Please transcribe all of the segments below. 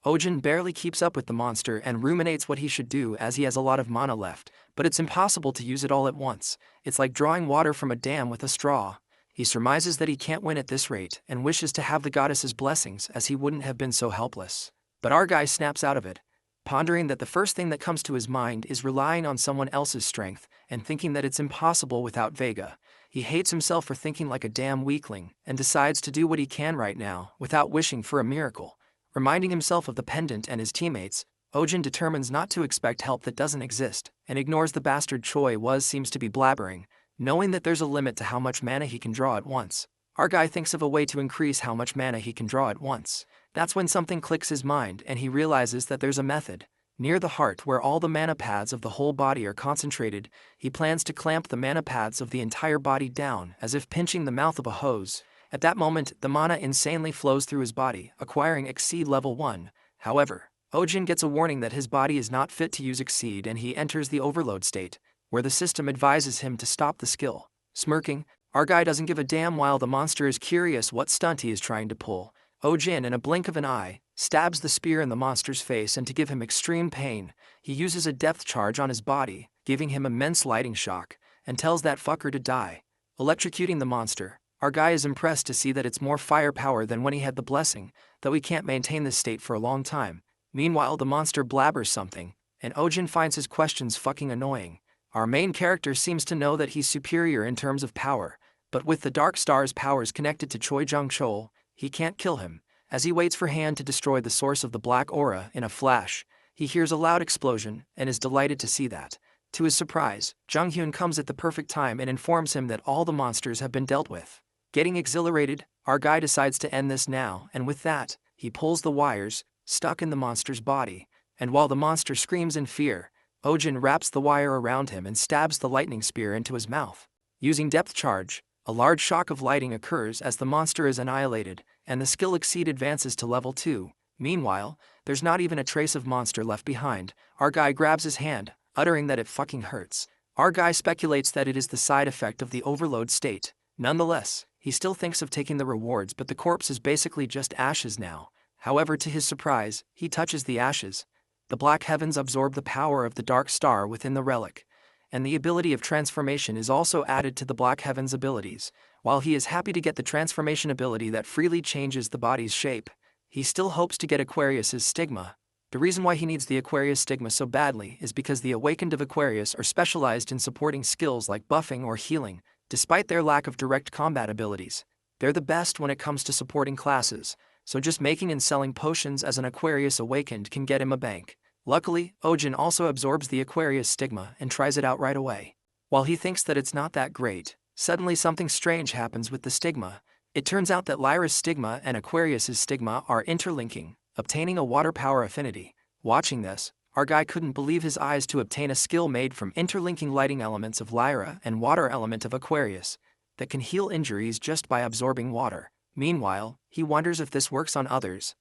Ojin barely keeps up with the monster and ruminates what he should do as he has a lot of mana left, but it's impossible to use it all at once. It's like drawing water from a dam with a straw. He surmises that he can't win at this rate and wishes to have the goddess's blessings as he wouldn't have been so helpless. But our guy snaps out of it, pondering that the first thing that comes to his mind is relying on someone else's strength and thinking that it's impossible without Vega. He hates himself for thinking like a damn weakling and decides to do what he can right now without wishing for a miracle. Reminding himself of the pendant and his teammates, Ojin determines not to expect help that doesn't exist and ignores the bastard Choi seems to be blabbering, knowing that there's a limit to how much mana he can draw at once. Our guy thinks of a way to increase how much mana he can draw at once. That's when something clicks his mind and he realizes that there's a method. Near the heart where all the mana paths of the whole body are concentrated, he plans to clamp the mana paths of the entire body down as if pinching the mouth of a hose. At that moment, the mana insanely flows through his body, acquiring Exceed level 1. However, Ojin gets a warning that his body is not fit to use Exceed and he enters the overload state, where the system advises him to stop the skill. Smirking, our guy doesn't give a damn while the monster is curious what stunt he is trying to pull. Ojin, in a blink of an eye, stabs the spear in the monster's face, and to give him extreme pain, he uses a depth charge on his body, giving him immense lightning shock, and tells that fucker to die. Electrocuting the monster, our guy is impressed to see that it's more firepower than when he had the blessing, though he can't maintain this state for a long time. Meanwhile, the monster blabbers something, and Ojin finds his questions fucking annoying. Our main character seems to know that he's superior in terms of power, but with the Dark Star's powers connected to Choi Jung-chol, he can't kill him. As he waits for Han to destroy the source of the black aura in a flash, he hears a loud explosion and is delighted to see that. To his surprise, Jung-hyun comes at the perfect time and informs him that all the monsters have been dealt with. Getting exhilarated, our guy decides to end this now, and with that, he pulls the wires stuck in the monster's body, and while the monster screams in fear, Ojin wraps the wire around him and stabs the lightning spear into his mouth. Using depth charge, a large shock of lighting occurs as the monster is annihilated, and the skill Exceed advances to level 2. Meanwhile, there's not even a trace of monster left behind. Our guy grabs his hand, uttering that it fucking hurts. Our guy speculates that it is the side effect of the overload state. Nonetheless, he still thinks of taking the rewards, but the corpse is basically just ashes now. However, to his surprise, he touches the ashes. The black heavens absorb the power of the Dark Star within the relic, and the ability of transformation is also added to the black heavens abilities. While he is happy to get the transformation ability that freely changes the body's shape, he still hopes to get Aquarius's stigma. The reason why he needs the Aquarius stigma so badly is because the Awakened of Aquarius are specialized in supporting skills like buffing or healing. Despite their lack of direct combat abilities, they're the best when it comes to supporting classes, so just making and selling potions as an Aquarius Awakened can get him a bank. Luckily, Ojin also absorbs the Aquarius stigma and tries it out right away. While he thinks that it's not that great, suddenly something strange happens with the stigma. It turns out that Lyra's stigma and Aquarius's stigma are interlinking, obtaining a water power affinity. Watching this, our guy couldn't believe his eyes to obtain a skill made from interlinking lighting elements of Lyra and water element of Aquarius that can heal injuries just by absorbing water. Meanwhile, he wonders if this works on others.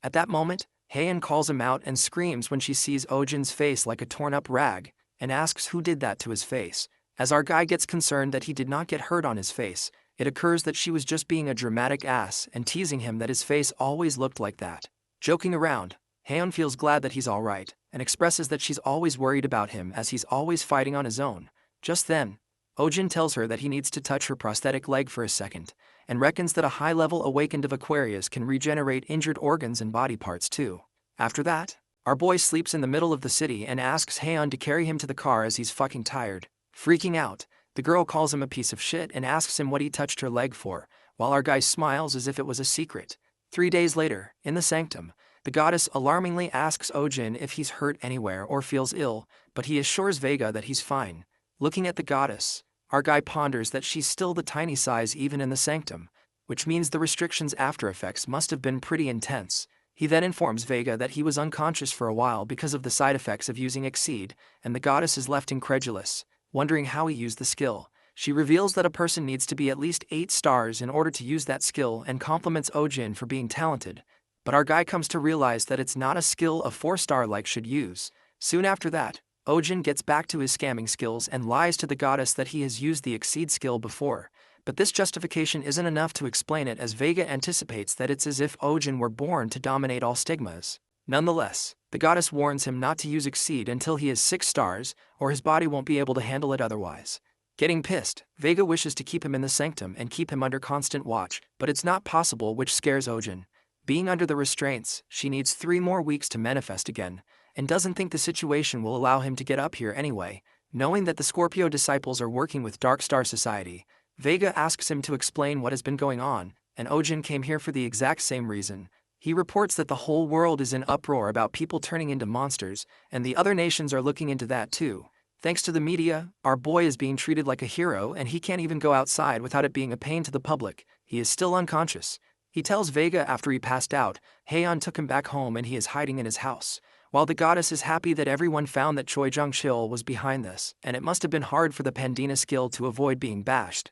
At that moment, Heian calls him out and screams when she sees Ojin's face like a torn-up rag, and asks who did that to his face. As our guy gets concerned that he did not get hurt on his face, it occurs that she was just being a dramatic ass and teasing him that his face always looked like that. Joking around, Heian feels glad that he's alright, and expresses that she's always worried about him as he's always fighting on his own. Just then, Ojin tells her that he needs to touch her prosthetic leg for a second, and reckons that a high-level Awakened of Aquarius can regenerate injured organs and body parts too. After that, our boy sleeps in the middle of the city and asks Heian to carry him to the car as he's fucking tired. Freaking out, the girl calls him a piece of shit and asks him what he touched her leg for, while our guy smiles as if it was a secret. 3 days later, in the sanctum, the goddess alarmingly asks Ojin if he's hurt anywhere or feels ill, but he assures Vega that he's fine. Looking at the goddess, our guy ponders that she's still the tiny size even in the sanctum, which means the restrictions' after effects must have been pretty intense. He then informs Vega that he was unconscious for a while because of the side effects of using Exceed, and the goddess is left incredulous, wondering how he used the skill. She reveals that a person needs to be at least 8 stars in order to use that skill and compliments Ojin for being talented. But our guy comes to realize that it's not a skill a 4-star like should use. Soon after that, Ojin gets back to his scamming skills and lies to the goddess that he has used the Exceed skill before. But this justification isn't enough to explain it, as Vega anticipates that it's as if Ojin were born to dominate all stigmas. Nonetheless, the goddess warns him not to use Exceed until he has 6 stars, or his body won't be able to handle it otherwise. Getting pissed, Vega wishes to keep him in the sanctum and keep him under constant watch, but it's not possible, which scares Ojin. Being under the restraints, she needs 3 more weeks to manifest again, and doesn't think the situation will allow him to get up here anyway. Knowing that the Scorpio disciples are working with Dark Star Society, Vega asks him to explain what has been going on, and Ojin came here for the exact same reason. He reports that the whole world is in uproar about people turning into monsters, and the other nations are looking into that too. Thanks to the media, our boy is being treated like a hero and he can't even go outside without it being a pain to the public. He is still unconscious. He tells Vega after he passed out, Heian took him back home and he is hiding in his house. While the goddess is happy that everyone found that Choi Jung-chil was behind this, and it must have been hard for the Pandinus Guild to avoid being bashed,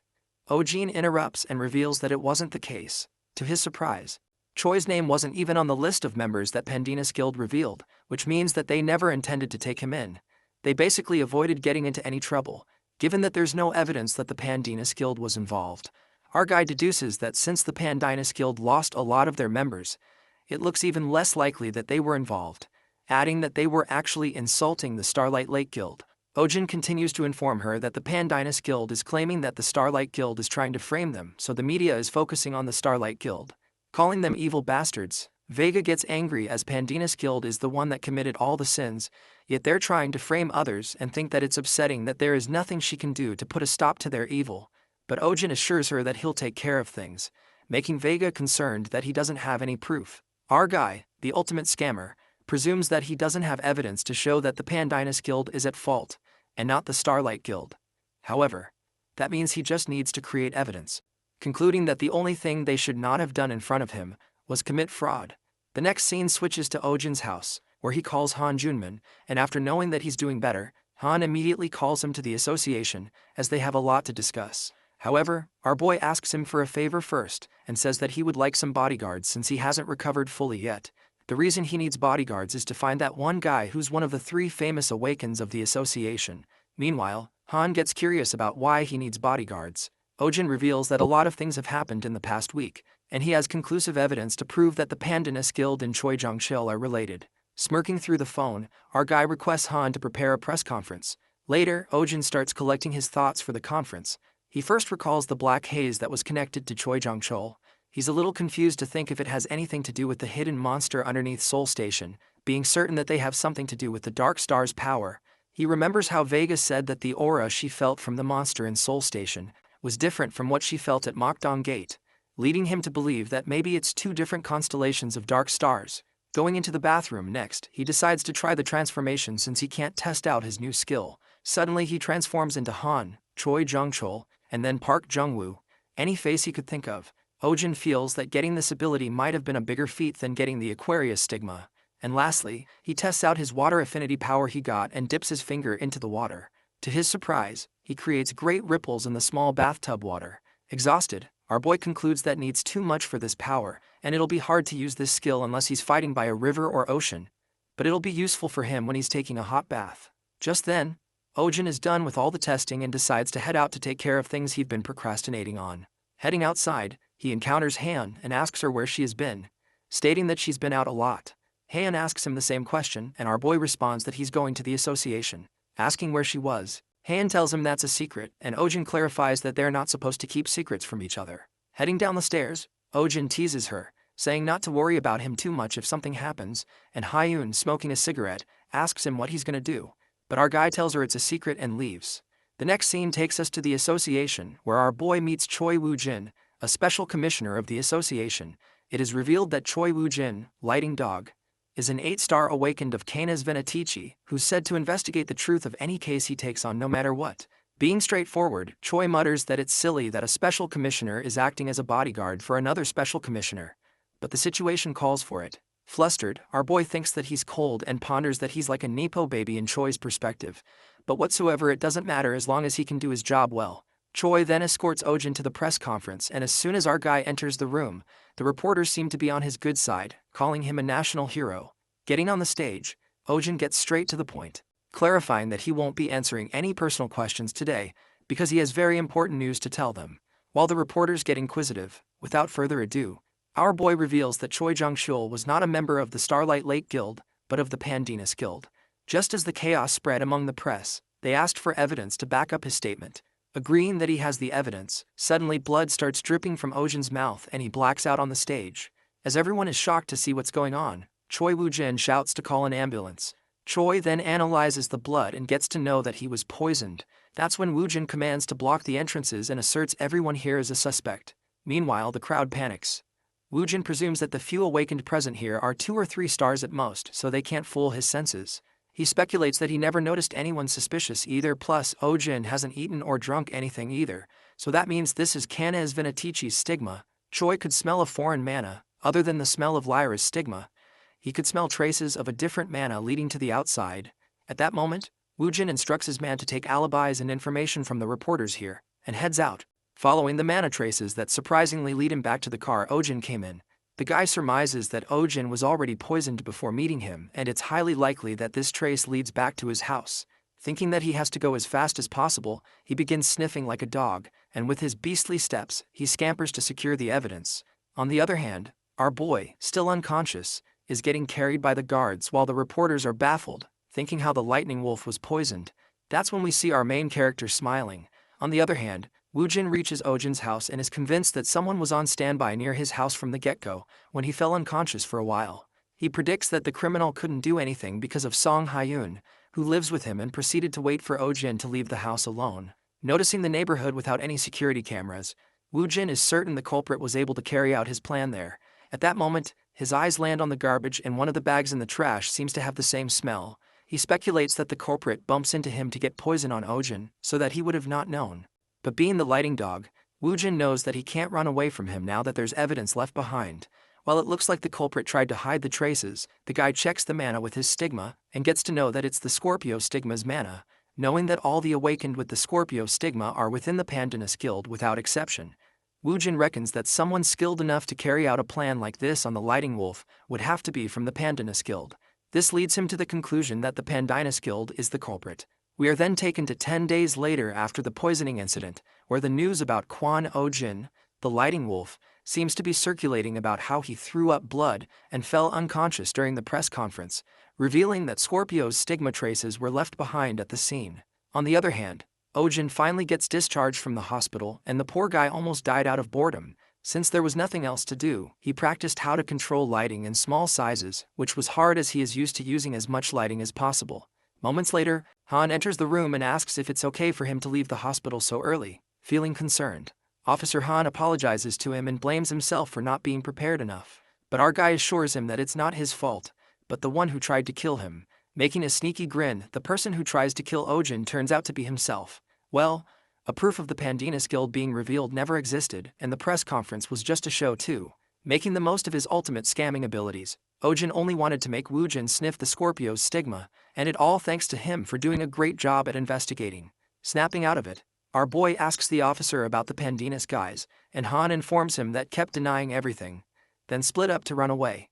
Ojin interrupts and reveals that it wasn't the case. To his surprise, Choi's name wasn't even on the list of members that Pandinus Guild revealed, which means that they never intended to take him in. They basically avoided getting into any trouble, given that there's no evidence that the Pandinus Guild was involved. Our guy deduces that since the Pandinus Guild lost a lot of their members, it looks even less likely that they were involved, adding that they were actually insulting the Starlight Lake Guild. Ojin continues to inform her that the Pandinus Guild is claiming that the Starlight Guild is trying to frame them, so the media is focusing on the Starlight Guild, calling them evil bastards. Vega gets angry as Pandinus Guild is the one that committed all the sins, yet they're trying to frame others and think that it's upsetting that there is nothing she can do to put a stop to their evil. But Ojin assures her that he'll take care of things, making Vega concerned that he doesn't have any proof. Our guy, the ultimate scammer, presumes that he doesn't have evidence to show that the Pandinus Guild is at fault, and not the Starlight Guild. However, that means he just needs to create evidence, concluding that the only thing they should not have done in front of him was commit fraud. The next scene switches to Ojin's house, where he calls Han Junman, and after knowing that he's doing better, Han immediately calls him to the association, as they have a lot to discuss. However, our boy asks him for a favor first, and says that he would like some bodyguards since he hasn't recovered fully yet. The reason he needs bodyguards is to find that one guy who's one of the 3 famous awakens of the association. Meanwhile, Han gets curious about why he needs bodyguards. Ojin reveals that a lot of things have happened in the past week, and he has conclusive evidence to prove that the Pandinus Guild and Choi Jung-chil are related. Smirking through the phone, our guy requests Han to prepare a press conference. Later, Ojin starts collecting his thoughts for the conference. He first recalls the black haze that was connected to Choi Jung-chul. He's a little confused to think if it has anything to do with the hidden monster underneath Seoul Station, being certain that they have something to do with the Dark Star's power. He remembers how Vega said that the aura she felt from the monster in Seoul Station was different from what she felt at Mokdong Gate, leading him to believe that maybe it's 2 different constellations of dark stars. Going into the bathroom next, he decides to try the transformation since he can't test out his new skill. Suddenly he transforms into Han, Choi Jung-chul, and then Park Jung-woo, any face he could think of. Ojin feels that getting this ability might have been a bigger feat than getting the Aquarius stigma. And lastly, he tests out his water affinity power he got and dips his finger into the water. To his surprise, he creates great ripples in the small bathtub water. Exhausted, our boy concludes that needs too much for this power, and it'll be hard to use this skill unless he's fighting by a river or ocean. But it'll be useful for him when he's taking a hot bath. Just then, Ojin is done with all the testing and decides to head out to take care of things he'd been procrastinating on. Heading outside, he encounters Han and asks her where she has been, stating that she's been out a lot. Han asks him the same question, and our boy responds that he's going to the association. Asking where she was, Han tells him that's a secret, and Ojin clarifies that they're not supposed to keep secrets from each other. Heading down the stairs, Ojin teases her, saying not to worry about him too much if something happens, and Hyun, smoking a cigarette, asks him what he's gonna do. But our guy tells her it's a secret and leaves. The next scene takes us to the association, where our boy meets Choi Woo-jin, a special commissioner of the association. It is revealed that Choi Woo-jin, Lighting Dog, is an 8-star awakened of Canis Venatici, who's said to investigate the truth of any case he takes on no matter what. Being straightforward, Choi mutters that it's silly that a special commissioner is acting as a bodyguard for another special commissioner. But the situation calls for it. Flustered, our boy thinks that he's cold and ponders that he's like a Nepo baby in Choi's perspective. But whatsoever, it doesn't matter as long as he can do his job well. Choi then escorts Ojin to the press conference, and as soon as our guy enters the room, the reporters seem to be on his good side, calling him a national hero. Getting on the stage, Ojin gets straight to the point, clarifying that he won't be answering any personal questions today, because he has very important news to tell them. While the reporters get inquisitive, without further ado, Our boy reveals that Choi Jung-shul was not a member of the Starlight Lake Guild, but of the Pandanus Guild. Just as the chaos spread among the press, they asked for evidence to back up his statement. Agreeing that he has the evidence, suddenly blood starts dripping from Ojin's mouth and he blacks out on the stage. As everyone is shocked to see what's going on, Choi Woo-jin shouts to call an ambulance. Choi then analyzes the blood and gets to know that he was poisoned. That's when Woo-jin commands to block the entrances and asserts everyone here is a suspect. Meanwhile, the crowd panics. Woo-jin presumes that the few awakened present here are 2 or 3 stars at most, so they can't fool his senses. He speculates that he never noticed anyone suspicious either, plus Ojin hasn't eaten or drunk anything either, so that means this is Kanez Venatici's stigma. Choi could smell a foreign mana, other than the smell of Lyra's stigma. He could smell traces of a different mana leading to the outside. At that moment, Woo-jin instructs his man to take alibis and information from the reporters here, and heads out. Following the mana traces that surprisingly lead him back to the car Ojin came in, the guy surmises that Ojin was already poisoned before meeting him, and it's highly likely that this trace leads back to his house. Thinking that he has to go as fast as possible, he begins sniffing like a dog, and with his beastly steps, he scampers to secure the evidence. On the other hand, our boy, still unconscious, is getting carried by the guards while the reporters are baffled, thinking how the lightning wolf was poisoned. That's when we see our main character smiling. On the other hand, Woo-jin reaches Ojin's house and is convinced that someone was on standby near his house from the get-go, when he fell unconscious for a while. He predicts that the criminal couldn't do anything because of Song Hyun, who lives with him, and proceeded to wait for Ojin to leave the house alone. Noticing the neighborhood without any security cameras, Woo-jin is certain the culprit was able to carry out his plan there. At that moment, his eyes land on the garbage, and one of the bags in the trash seems to have the same smell. He speculates that the culprit bumps into him to get poison on Ojin, so that he would have not known. But being the lighting dog, Woo-jin knows that he can't run away from him now that there's evidence left behind. While it looks like the culprit tried to hide the traces, the guy checks the mana with his stigma, and gets to know that it's the Scorpio stigma's mana. Knowing that all the awakened with the Scorpio stigma are within the Pandanus Guild without exception, Woo-jin reckons that someone skilled enough to carry out a plan like this on the Lighting Wolf would have to be from the Pandanus Guild. This leads him to the conclusion that the Pandanus Guild is the culprit. We are then taken to 10 days later after the poisoning incident, where the news about Kwon Ojin, the Lighting Wolf, seems to be circulating about how he threw up blood and fell unconscious during the press conference, revealing that Scorpio's stigma traces were left behind at the scene. On the other hand, Ojin finally gets discharged from the hospital, and the poor guy almost died out of boredom. Since there was nothing else to do, he practiced how to control lighting in small sizes, which was hard as he is used to using as much lighting as possible. Moments later, Han enters the room and asks if it's okay for him to leave the hospital so early. Feeling concerned, Officer Han apologizes to him and blames himself for not being prepared enough. But our guy assures him that it's not his fault, but the one who tried to kill him. Making a sneaky grin, the person who tries to kill Ojin turns out to be himself. Well, a proof of the Pandanus Guild being revealed never existed, and the press conference was just a show too. Making the most of his ultimate scamming abilities, Ojin only wanted to make Woo-jin sniff the Scorpio's stigma, and it all thanks to him for doing a great job at investigating. Snapping out of it, our boy asks the officer about the Pandanus guys, and Han informs him that kept denying everything, then split up to run away,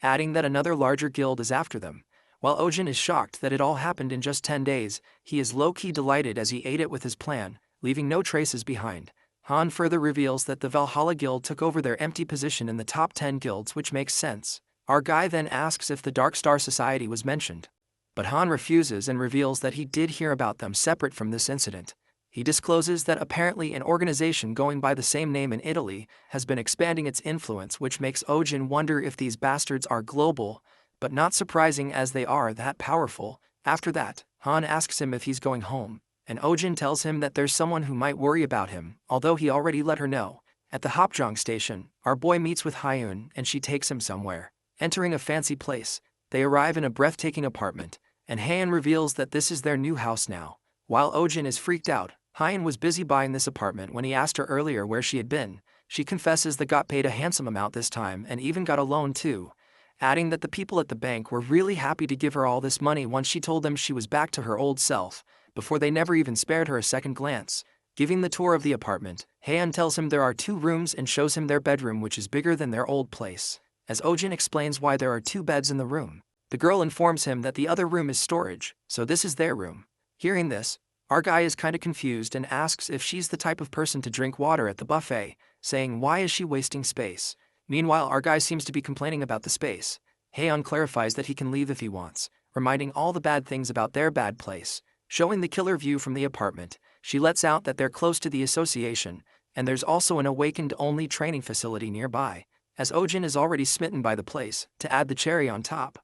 adding that another larger guild is after them. While Ojin is shocked that it all happened in just 10 days, he is low-key delighted as he ate it with his plan, leaving no traces behind. Han further reveals that the Valhalla Guild took over their empty position in the top 10 guilds, which makes sense. Our guy then asks if the Dark Star Society was mentioned, but Han refuses and reveals that he did hear about them separate from this incident. He discloses that apparently an organization going by the same name in Italy has been expanding its influence, which makes Ojin wonder if these bastards are global, but not surprising as they are that powerful. After that, Han asks him if he's going home, and Ojin tells him that there's someone who might worry about him, although he already let her know. At the Hopjong station, our boy meets with Hyun and she takes him somewhere. Entering a fancy place, they arrive in a breathtaking apartment, and Hyun reveals that this is their new house now. While Ojin is freaked out, Hyun was busy buying this apartment when he asked her earlier where she had been. She confesses that got paid a handsome amount this time and even got a loan too, adding that the people at the bank were really happy to give her all this money once she told them she was back to her old self, before they never even spared her a second glance. Giving the tour of the apartment, Hyun tells him there are 2 rooms and shows him their bedroom, which is bigger than their old place. As Ojin explains why there are 2 beds in the room, the girl informs him that the other room is storage, so this is their room. Hearing this, our guy is kinda confused and asks if she's the type of person to drink water at the buffet, saying why is she wasting space. Meanwhile, our guy seems to be complaining about the space. Haeun clarifies that he can leave if he wants, reminding all the bad things about their bad place. Showing the killer view from the apartment, she lets out that they're close to the association, and there's also an awakened-only training facility nearby, as Ojin is already smitten by the place. To add the cherry on top,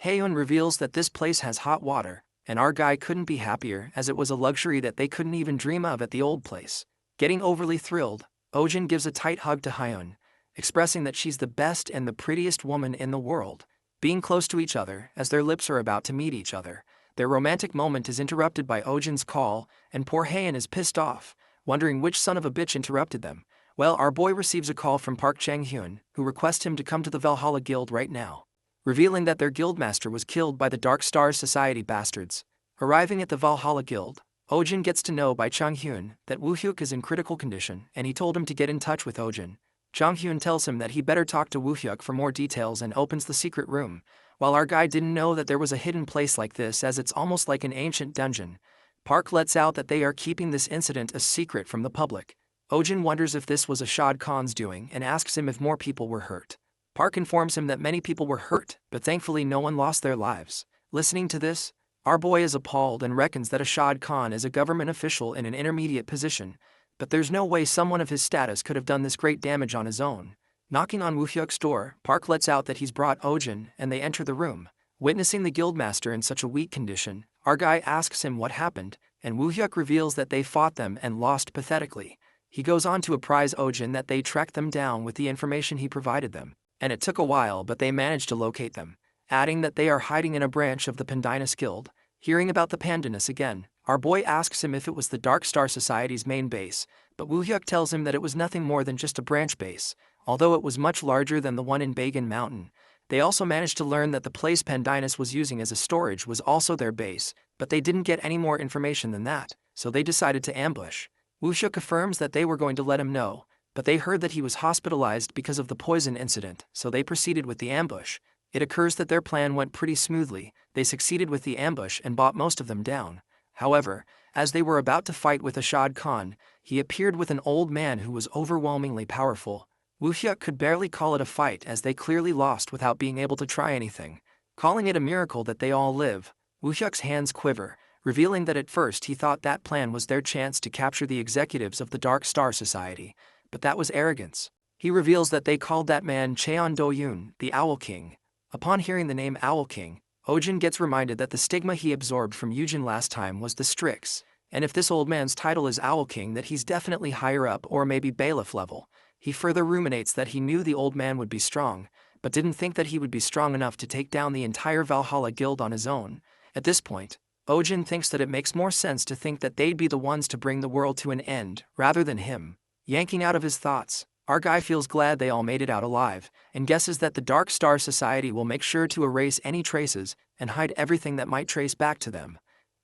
Haeun reveals that this place has hot water, and our guy couldn't be happier as it was a luxury that they couldn't even dream of at the old place. Getting overly thrilled, Ojin gives a tight hug to Haeun, expressing that she's the best and the prettiest woman in the world. Being close to each other as their lips are about to meet each other, their romantic moment is interrupted by Ojin's call, and poor Haeun is pissed off, wondering which son of a bitch interrupted them. Well, our boy receives a call from Park Chang-hyun, who requests him to come to the Valhalla Guild right now, revealing that their guildmaster was killed by the Dark Stars Society bastards. Arriving at the Valhalla Guild, Ojin gets to know by Chang-hyun that Woo-hyuk is in critical condition, and he told him to get in touch with Ojin. Chang-hyun tells him that he better talk to Woo-hyuk for more details and opens the secret room. While our guy didn't know that there was a hidden place like this, as it's almost like an ancient dungeon, Park lets out that they are keeping this incident a secret from the public. Ojin wonders if this was a Shad Khan's doing and asks him if more people were hurt. Park informs him that many people were hurt, but thankfully no one lost their lives. Listening to this, our boy is appalled and reckons that a Shad Khan is a government official in an intermediate position, but there's no way someone of his status could have done this great damage on his own. Knocking on Woo-hyuk's door, Park lets out that he's brought Ojin, and they enter the room. Witnessing the guildmaster in such a weak condition, our guy asks him what happened, and Woo-hyuk reveals that they fought them and lost pathetically. He goes on to apprise Ojin that they tracked them down with the information he provided them, and it took a while but they managed to locate them, adding that they are hiding in a branch of the Pandinus Guild. Hearing about the Pandinus again, our boy asks him if it was the Dark Star Society's main base, but Woo-hyuk tells him that it was nothing more than just a branch base, although it was much larger than the one in Bagan Mountain. They also managed to learn that the place Pandinus was using as a storage was also their base, but they didn't get any more information than that, so they decided to ambush. Woo-hyuk affirms that they were going to let him know, but they heard that he was hospitalized because of the poison incident, so they proceeded with the ambush. It occurs that their plan went pretty smoothly. They succeeded with the ambush and brought most of them down. However, as they were about to fight with a Shad Khan, he appeared with an old man who was overwhelmingly powerful. Woo-hyuk could barely call it a fight as they clearly lost without being able to try anything. Calling it a miracle that they all live, Woo-hyuk's hands quiver, revealing that at first he thought that plan was their chance to capture the executives of the Dark Star Society, but that was arrogance. He reveals that they called that man Cheon Do-yoon, the Owl King. Upon hearing the name Owl King, Ojin gets reminded that the stigma he absorbed from Yujin last time was the Strix, and if this old man's title is Owl King, that he's definitely higher up or maybe bailiff level. He further ruminates that he knew the old man would be strong, but didn't think that he would be strong enough to take down the entire Valhalla Guild on his own. At this point, Ojin thinks that it makes more sense to think that they'd be the ones to bring the world to an end, rather than him. Yanking out of his thoughts, our guy feels glad they all made it out alive, and guesses that the Dark Star Society will make sure to erase any traces and hide everything that might trace back to them,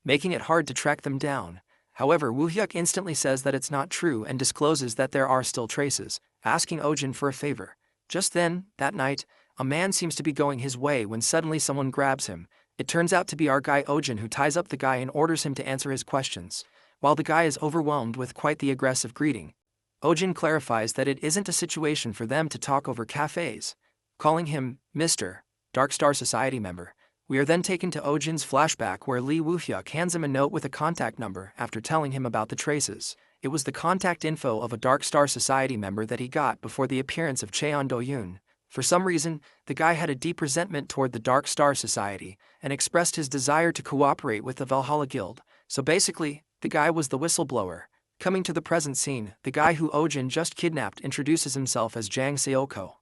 making it hard to track them down. However, Woo-hyuk instantly says that it's not true and discloses that there are still traces, asking Ojin for a favor. Just then, that night, a man seems to be going his way when suddenly someone grabs him. It turns out to be our guy Ojin, who ties up the guy and orders him to answer his questions. While the guy is overwhelmed with quite the aggressive greeting, Ojin clarifies that it isn't a situation for them to talk over cafes, calling him Mr. Dark Star Society member. We are then taken to Ojin's flashback where Lee Woo-hyuk hands him a note with a contact number after telling him about the traces. It was the contact info of a Dark Star Society member that he got before the appearance of Cheon Do-yoon. For some reason, the guy had a deep resentment toward the Dark Star Society and expressed his desire to cooperate with the Valhalla Guild. So basically, the guy was the whistleblower. Coming to the present scene, the guy who Ojin just kidnapped introduces himself as Jang Seoko,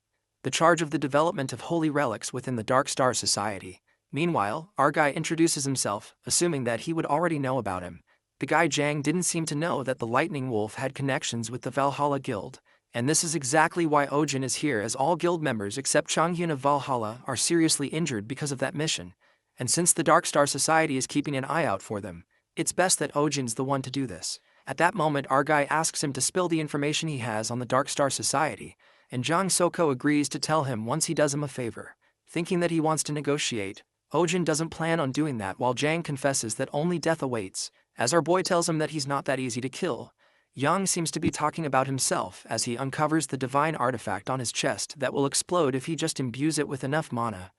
the charge of the development of holy relics within the Dark Star Society. Meanwhile, our guy introduces himself, assuming that he would already know about him. The guy Jang didn't seem to know that the Lightning Wolf had connections with the Valhalla Guild, and this is exactly why Ojin is here, as all guild members except Changhyun of Valhalla are seriously injured because of that mission. And since the Dark Star Society is keeping an eye out for them, it's best that Ojin's the one to do this. At that moment, our guy asks him to spill the information he has on the Dark Star Society, and Jang Soko agrees to tell him once he does him a favor. Thinking that he wants to negotiate, Ojin doesn't plan on doing that, while Jang confesses that only death awaits, as our boy tells him that he's not that easy to kill. Yang seems to be talking about himself as he uncovers the divine artifact on his chest that will explode if he just imbues it with enough mana,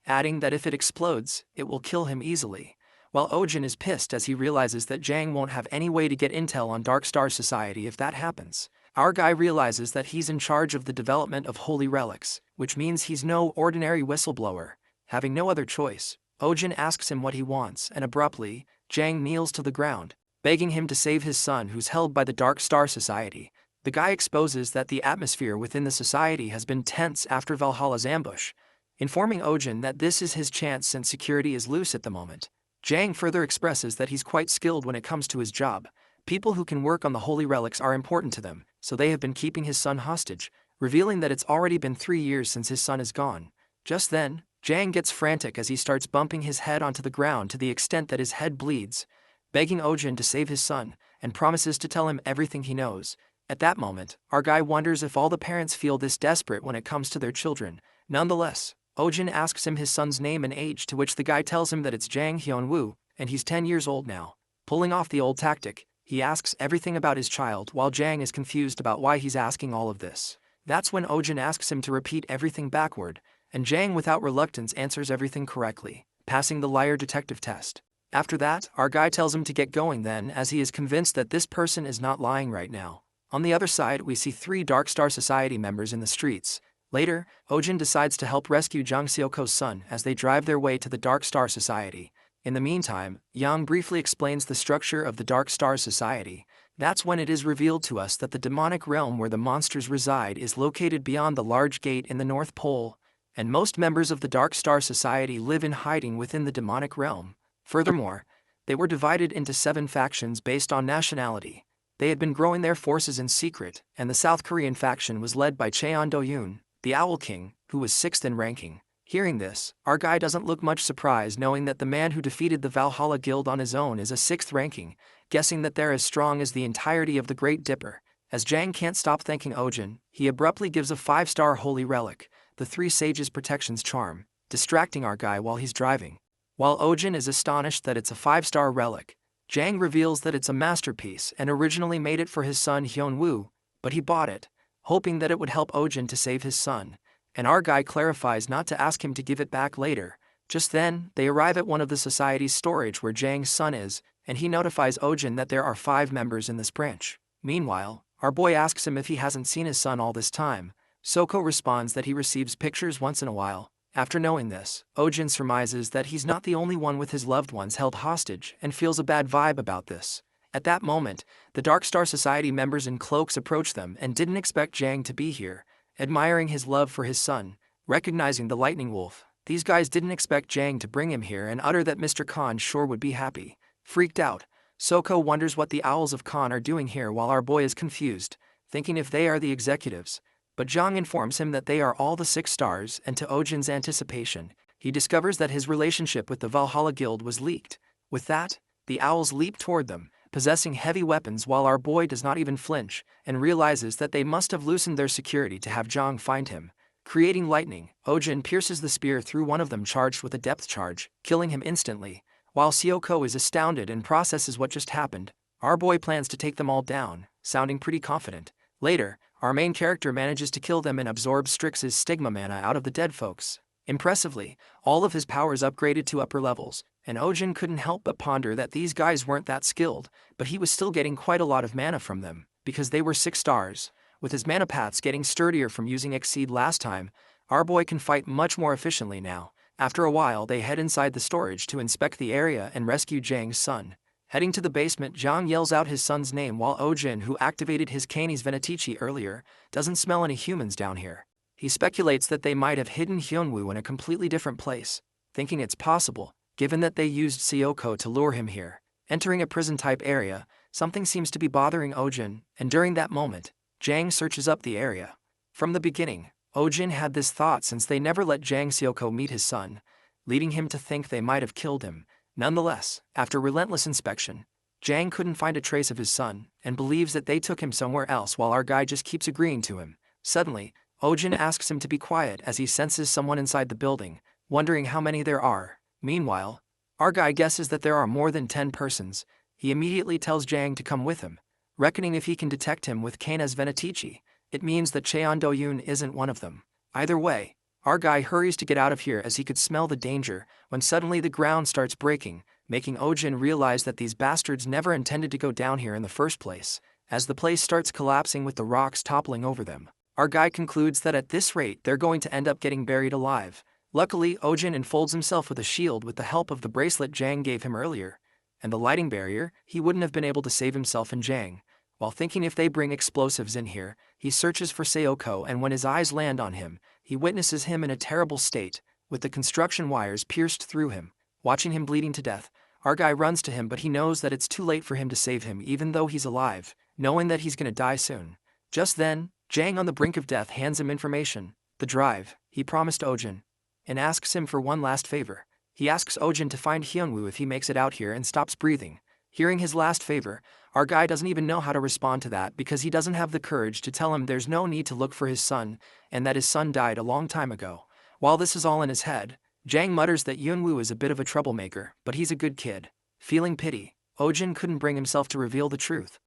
adding that if it explodes, it will kill him easily. While Ojin is pissed as he realizes that Jang won't have any way to get intel on Dark Star Society if that happens. Our guy realizes that he's in charge of the development of holy relics, which means he's no ordinary whistleblower. Having no other choice, Ojin asks him what he wants, and abruptly, Jang kneels to the ground, begging him to save his son who's held by the Dark Star Society. The guy exposes that the atmosphere within the society has been tense after Valhalla's ambush, informing Ojin that this is his chance since security is loose at the moment. Jang further expresses that he's quite skilled when it comes to his job. People who can work on the holy relics are important to them, so they have been keeping his son hostage, revealing that it's already been 3 years since his son is gone. Just then, Jang gets frantic as he starts bumping his head onto the ground to the extent that his head bleeds, begging Ojin to save his son, and promises to tell him everything he knows. At that moment, our guy wonders if all the parents feel this desperate when it comes to their children. Nonetheless, Ojin asks him his son's name and age, to which the guy tells him that it's Jang Hyun-woo, and he's 10 years old now. Pulling off the old tactic, he asks everything about his child while Jang is confused about why he's asking all of this. That's when Ojin asks him to repeat everything backward, and Jang without reluctance answers everything correctly, passing the liar detective test. After that, our guy tells him to get going then, as he is convinced that this person is not lying right now. On the other side, we see 3 Dark Star Society members in the streets. Later, Ojin decides to help rescue Jang Seoko's son as they drive their way to the Dark Star Society. In the meantime, Yang briefly explains the structure of the Dark Star Society. That's when it is revealed to us that the demonic realm where the monsters reside is located beyond the large gate in the North Pole, and most members of the Dark Star Society live in hiding within the demonic realm. Furthermore, they were divided into 7 factions based on nationality. They had been growing their forces in secret, and the South Korean faction was led by Cheon Do-yoon, the Owl King, who was 6th in ranking. Hearing this, our guy doesn't look much surprised, knowing that the man who defeated the Valhalla Guild on his own is a 6th ranking, guessing that they're as strong as the entirety of the Great Dipper. As Jang can't stop thanking Ojin, he abruptly gives a 5-star holy relic, the 3 Sages' Protection's Charm, distracting our guy while he's driving. While Ojin is astonished that it's a 5-star relic, Jang reveals that it's a masterpiece and originally made it for his son Hyun-woo, but he bought it, hoping that it would help Ojin to save his son, and our guy clarifies not to ask him to give it back later. Just then, they arrive at one of the society's storage where Jang's son is, and he notifies Ojin that there are 5 members in this branch. Meanwhile, our boy asks him if he hasn't seen his son all this time. Soko responds that he receives pictures once in a while. After knowing this, Ojin surmises that he's not the only one with his loved ones held hostage and feels a bad vibe about this. At that moment, the Dark Star Society members in cloaks approach them and didn't expect Jang to be here. Admiring his love for his son, recognizing the Lightning Wolf, these guys didn't expect Jang to bring him here and utter that Mr. Khan sure would be happy. Freaked out, Soko wonders what the Owls of Khan are doing here while our boy is confused, thinking if they are the executives. But Jang informs him that they are all the 6 stars, and to Ojin's anticipation, he discovers that his relationship with the Valhalla Guild was leaked. With that, the Owls leap toward them, possessing heavy weapons, while our boy does not even flinch, and realizes that they must have loosened their security to have Jang find him. Creating lightning, Ojin pierces the spear through one of them charged with a depth charge, killing him instantly. While Seoko is astounded and processes what just happened, our boy plans to take them all down, sounding pretty confident. Later, our main character manages to kill them and absorb Strix's stigma mana out of the dead folks. Impressively, all of his powers upgraded to upper levels, and Ojin couldn't help but ponder that these guys weren't that skilled, but he was still getting quite a lot of mana from them, because they were 6 stars. With his mana paths getting sturdier from using Exceed last time, our boy can fight much more efficiently now. After a while, they head inside the storage to inspect the area and rescue Jang's son. Heading to the basement, Jang yells out his son's name while Ojin, who activated his Canis Venatici earlier, doesn't smell any humans down here. He speculates that they might have hidden Hyunwoo in a completely different place, thinking it's possible, given that they used Seoko to lure him here. Entering a prison-type area, something seems to be bothering Ojin, and during that moment, Jang searches up the area. From the beginning, Ojin had this thought since they never let Jang Seoko meet his son, leading him to think they might have killed him. Nonetheless, after relentless inspection, Jang couldn't find a trace of his son, and believes that they took him somewhere else while our guy just keeps agreeing to him. Suddenly, Ojin asks him to be quiet as he senses someone inside the building, wondering how many there are. Meanwhile, our guy guesses that there are more than 10 persons. He immediately tells Jang to come with him. reckoning if he can detect him with Kaina's Venatici. It means that Cheon Do-yoon isn't one of them. Either way, our guy hurries to get out of here as he could smell the danger, when suddenly the ground starts breaking, making Ojin realize that these bastards never intended to go down here in the first place. As the place starts collapsing with the rocks toppling over them, our guy concludes that at this rate they're going to end up getting buried alive. Luckily, Ojin enfolds himself with a shield with the help of the bracelet Jang gave him earlier, and the lighting barrier. He wouldn't have been able to save himself and Jang. While thinking if they bring explosives in here, he searches for Sayoko, and when his eyes land on him, he witnesses him in a terrible state, with the construction wires pierced through him. Watching him bleeding to death, our guy runs to him, but he knows that it's too late for him to save him even though he's alive, knowing that he's gonna die soon. Just then, Jang on the brink of death hands him information, the drive he promised Ojin, and asks him for one last favor. He asks Ojin to find Hyunwoo if he makes it out here and stops breathing. Hearing his last favor, our guy doesn't even know how to respond to that because he doesn't have the courage to tell him there's no need to look for his son and that his son died a long time ago. While this is all in his head, Jang mutters that Hyunwoo is a bit of a troublemaker, but he's a good kid. Feeling pity, Ojin couldn't bring himself to reveal the truth,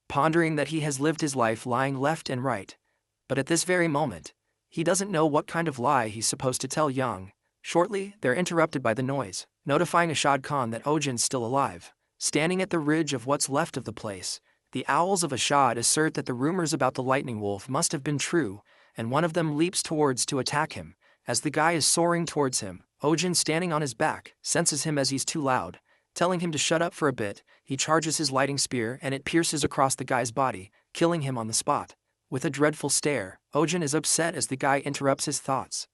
pondering that he has lived his life lying left and right. But at this very moment, he doesn't know what kind of lie he's supposed to tell Young. Shortly, they're interrupted by the noise, notifying Ashad Khan that Ojin's still alive. Standing at the ridge of what's left of the place, the owls of Ashad assert that the rumors about the lightning wolf must have been true, and one of them leaps towards to attack him. As the guy is soaring towards him, Ojin, standing on his back, senses him as he's too loud. Telling him to shut up for a bit, he charges his lighting spear and it pierces across the guy's body, killing him on the spot. With a dreadful stare, Ojin is upset as the guy interrupts his thoughts.